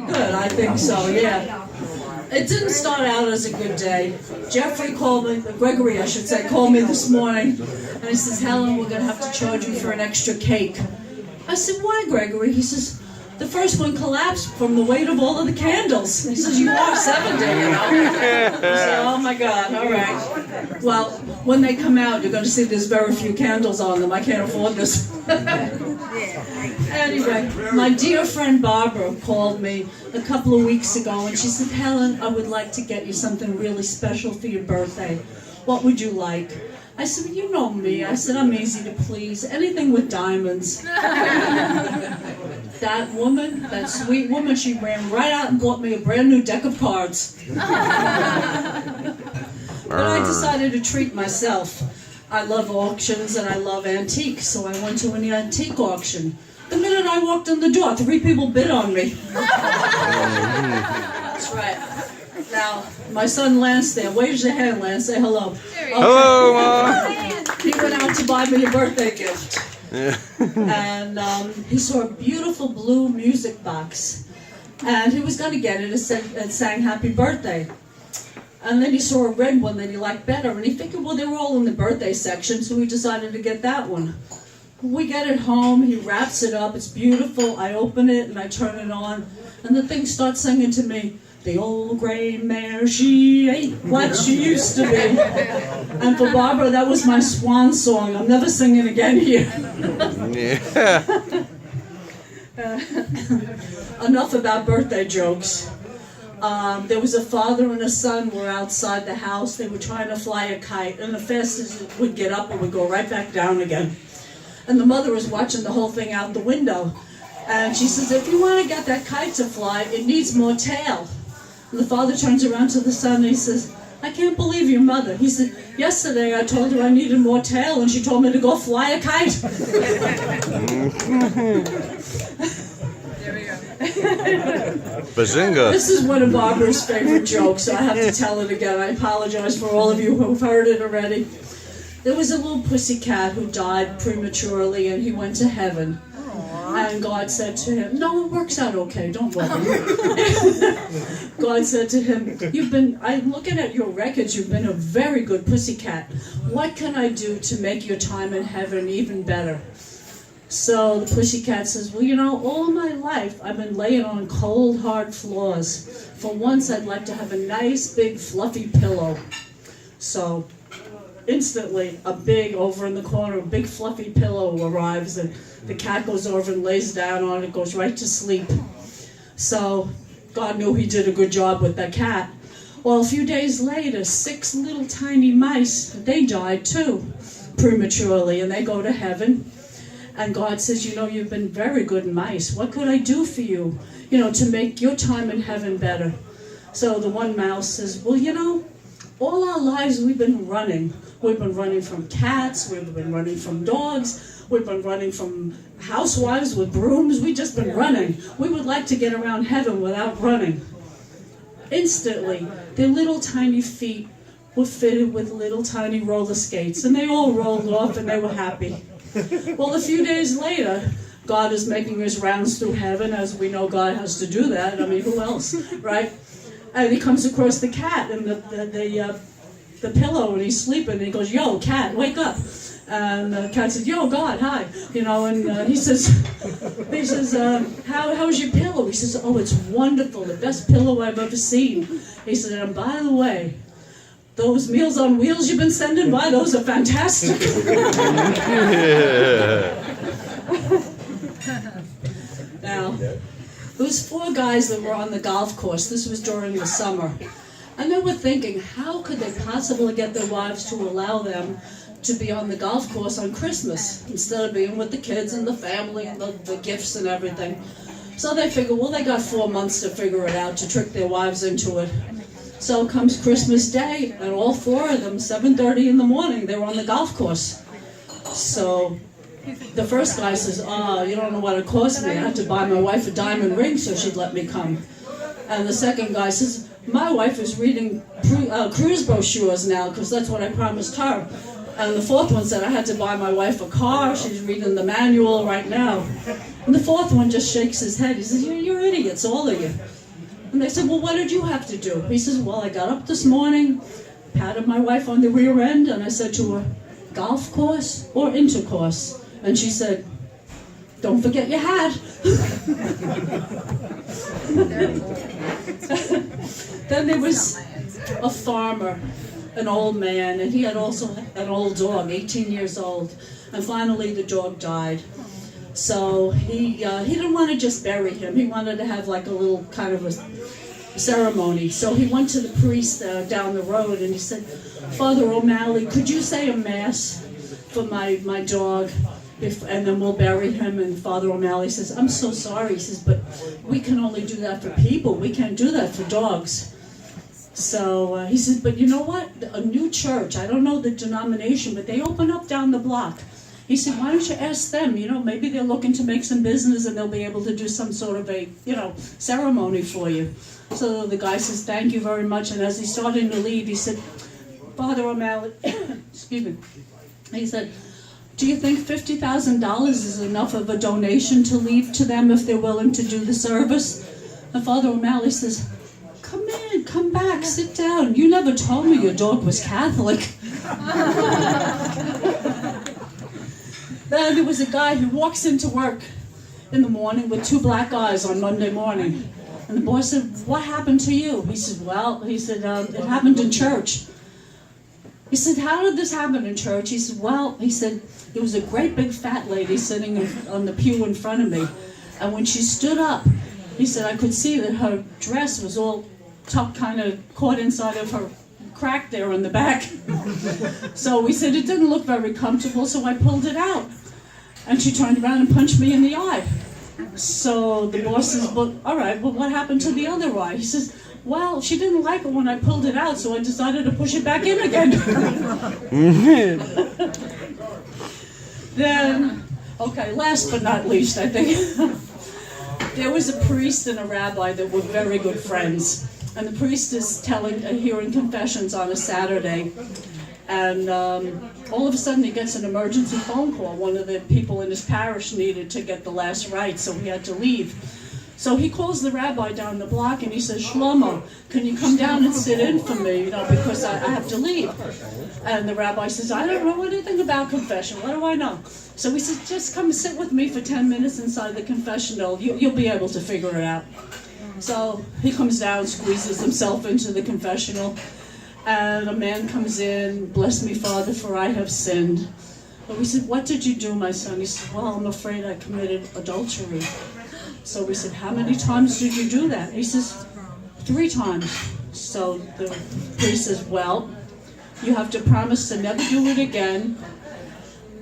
Good, I think so, yeah. It didn't start out as a good day. Jeffrey called me, Gregory I should say, called me this morning, and he says, Helen, we're going to have to charge you for an extra cake. I said, why, Gregory? He says, the first one collapsed from the weight of all of the candles. He says, you are 70, you know. I said, oh my God, all right. Well, when they come out, you're going to see there's very few candles on them. I can't afford this. Anyway, my dear friend Barbara called me a couple of weeks ago and she said, Helen, I would like to get you something really special for your birthday. What would you like? I said, well, you know me. I said, I'm easy to please. Anything with diamonds. That woman, that sweet woman, she ran right out and bought me a brand new deck of cards. But I decided to treat myself. I love auctions and I love antiques, so I went to an antique auction. The minute I walked in the door, 3 people bid on me. That's right. Now, my son Lance there, wave your hand, Lance, say hello. Okay. Hello, Mom. He went out to buy me a birthday gift. And he saw a beautiful blue music box. And he was going to get it. It sang happy birthday. And then he saw a red one that he liked better. And he figured, well, they were all in the birthday section, so he decided to get that one. We get it home, he wraps it up, it's beautiful. I open it and I turn it on. And the thing starts singing to me, the old gray mare, she ain't what she used to be. And for Barbara, that was my swan song. I'm never singing again here. Enough about birthday jokes. There was a father and a son were outside the house. They were trying to fly a kite, and the fastest it would get up, it would go right back down again. And the mother was watching the whole thing out the window. And she says, if you want to get that kite to fly, it needs more tail. And the father turns around to the son and he says, I can't believe your mother. He said, yesterday I told her I needed more tail and she told me to go fly a kite. Bazinga. This is one of Barbara's favorite jokes, so I have to tell it again. I apologize for all of you who've heard it already. There was a little pussy cat who died prematurely and he went to heaven. And God said to him, no, it works out okay, don't worry. God said to him, I'm looking at your records, you've been a very good pussy cat. What can I do to make your time in heaven even better? So the pussycat says, well, you know, all my life I've been laying on cold, hard floors. For once I'd like to have a nice, big, fluffy pillow. So instantly, over in the corner, a big fluffy pillow arrives, and the cat goes over and lays down on it, goes right to sleep. So God knew he did a good job with that cat. Well, a few days later, 6 little tiny mice, they died too, prematurely, and they go to heaven. And God says, you know, you've been very good mice. What could I do for you, to make your time in heaven better? So the one mouse says, well, you know, all our lives we've been running. We've been running from cats, we've been running from dogs, we've been running from housewives with brooms, we've just been running. We would like to get around heaven without running. Instantly, their little tiny feet were fitted with little tiny roller skates, and they all rolled off and they were happy. Well, a few days later, God is making his rounds through heaven, as we know God has to do that. I mean, who else, right? And he comes across the cat and the pillow, and he's sleeping, and he goes, yo, cat, wake up. And the cat says, yo, God, hi. And he says, how's your pillow? He says, oh, it's wonderful, the best pillow I've ever seen. He said, and by the way, those Meals on Wheels you've been sending by, those are fantastic. Now, there was 4 guys that were on the golf course. This was during the summer. And they were thinking, how could they possibly get their wives to allow them to be on the golf course on Christmas instead of being with the kids and the family and the gifts and everything? So they figured, well, they got 4 months to figure it out, to trick their wives into it. So comes Christmas Day, and all 4 of them, 7:30 in the morning, they were on the golf course. So the first guy says, you don't know what it cost me. I had to buy my wife a diamond ring so she'd let me come. And the second guy says, my wife is reading cruise brochures now because that's what I promised her. And the fourth one said, I had to buy my wife a car. She's reading the manual right now. And the fourth one just shakes his head. He says, you're idiots, all of you. And they said, well, what did you have to do? He says, well, I got up this morning, patted my wife on the rear end, and I said to her, golf course or intercourse? And she said, don't forget your hat. Then there was a farmer, an old man, and he had also an old dog, 18 years old. And finally the dog died. So he didn't want to just bury him. He wanted to have like a little kind of a ceremony. So he went to the priest down the road and he said, Father O'Malley, could you say a mass for my dog? And then we'll bury him. And Father O'Malley says, I'm so sorry. He says, but we can only do that for people. We can't do that for dogs. So he says, but you know what? A new church, I don't know the denomination, but they open up down the block. He said, why don't you ask them? You know, maybe they're looking to make some business and they'll be able to do some sort of a, ceremony for you. So the guy says, thank you very much. And as he's starting to leave, he said, Father O'Malley, excuse me, he said, do you think $50,000 is enough of a donation to leave to them if they're willing to do the service? And Father O'Malley says, come in, come back, sit down. You never told me your dog was Catholic. Then there was a guy who walks into work in the morning with 2 black eyes on Monday morning. And the boss said, what happened to you? He said, it happened in church. He said, how did this happen in church? He said, there was a great big fat lady sitting on the pew in front of me. And when she stood up, he said, I could see that her dress was all tucked, kind of caught inside of her crack there in the back. So he said, it didn't look very comfortable, so I pulled it out. And she turned around and punched me in the eye. So the boss says, well, all right, well, what happened to the other eye? He says, well, she didn't like it when I pulled it out, so I decided to push it back in again. Then, okay, last but not least, I think, there was a priest and a rabbi that were very good friends. And the priest is hearing confessions on a Saturday. And all of a sudden he gets an emergency phone call. One of the people in his parish needed to get the last rites, so he had to leave. So he calls the rabbi down the block and he says, Shlomo, can you come down and sit in for me, because I have to leave. And the rabbi says, I don't know anything about confession. What do I know? So he says, just come sit with me for 10 minutes inside the confessional. You'll be able to figure it out. So he comes down, squeezes himself into the confessional, and a man comes in, bless me, Father, for I have sinned. But we said, what did you do, my son? He said, well, I'm afraid I committed adultery. So we said, how many times did you do that? He says, 3 times. So the priest says, well, you have to promise to never do it again.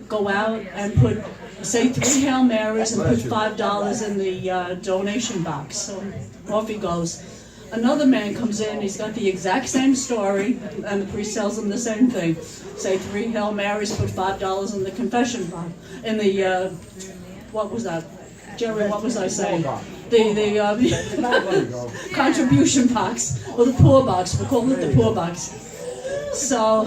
Go out and say 3 Hail Marys and put $5 in the donation box. So off he goes. Another man comes in, he's got the exact same story, and the priest tells him the same thing. Say 3 Hail Marys, put $5 in the confession box. In the, what was that? Jerry, what was I saying? The contribution box, or the poor box, we'll call it the poor box. So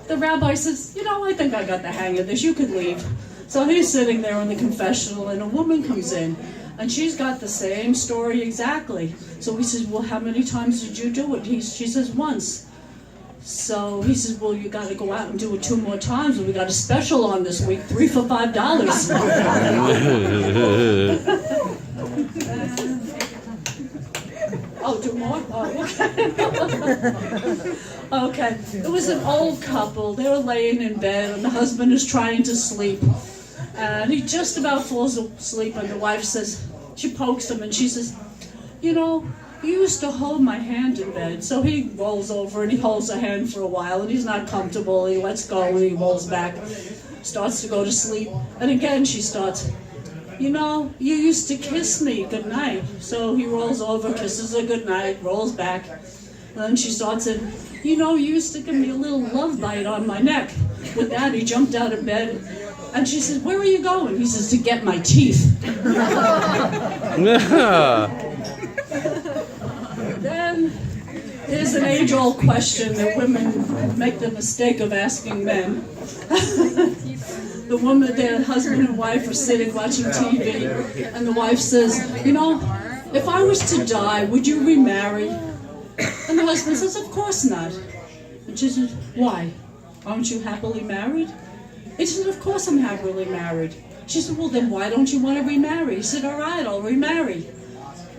the rabbi says, I think I got the hang of this, you could leave. So he's sitting there in the confessional, and a woman comes in, and she's got the same story exactly. So he says, well, how many times did you do it? She says, once. So he says, well, you got to go out and do it 2 more times, and we got a special on this week, 3 for $5. Oh, 2 more? Oh, okay. Okay. It was an old couple. They were laying in bed, and the husband is trying to sleep. And he just about falls asleep, and the wife says, she pokes him, and she says, you used to hold my hand in bed. So he rolls over, and he holds her hand for a while, and he's not comfortable. He lets go, and he rolls back, starts to go to sleep. And again, she starts, you used to kiss me good night. So he rolls over, kisses her good night, rolls back. And then she starts in, you used to give me a little love bite on my neck. With that, he jumped out of bed. And she says, where are you going? He says, to get my teeth. Then here's an age-old question that women make the mistake of asking men. the woman, their husband and wife are sitting watching TV, and the wife says, you know, if I was to die, would you remarry? And the husband says, of course not. And she says, why? Aren't you happily married? He said, of course I'm happily married. She said, well then why don't you want to remarry? He said, all right, I'll remarry.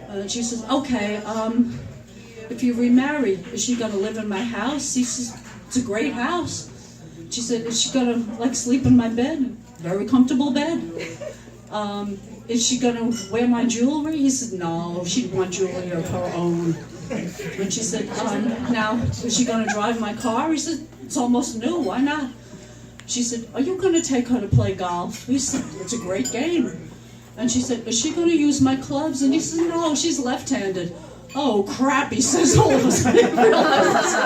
And she says, okay, if you remarry, is she going to live in my house? He says, it's a great house. She said, is she going to like sleep in my bed? Very comfortable bed. Is she going to wear my jewelry? He said, no, she'd want jewelry of her own. And she said, now, is she going to drive my car? He said, it's almost new, why not? She said, are you going to take her to play golf? He said, it's a great game. And she said, is she going to use my clubs? And he said, no, she's left-handed. Oh, crap, he says all of a sudden. He realizes.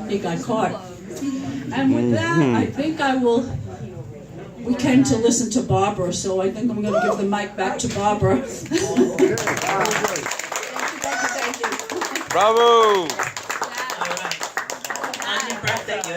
He got caught. And with that, I think we came to listen to Barbara, so I think I'm going to give the mic back to Barbara. Bravo!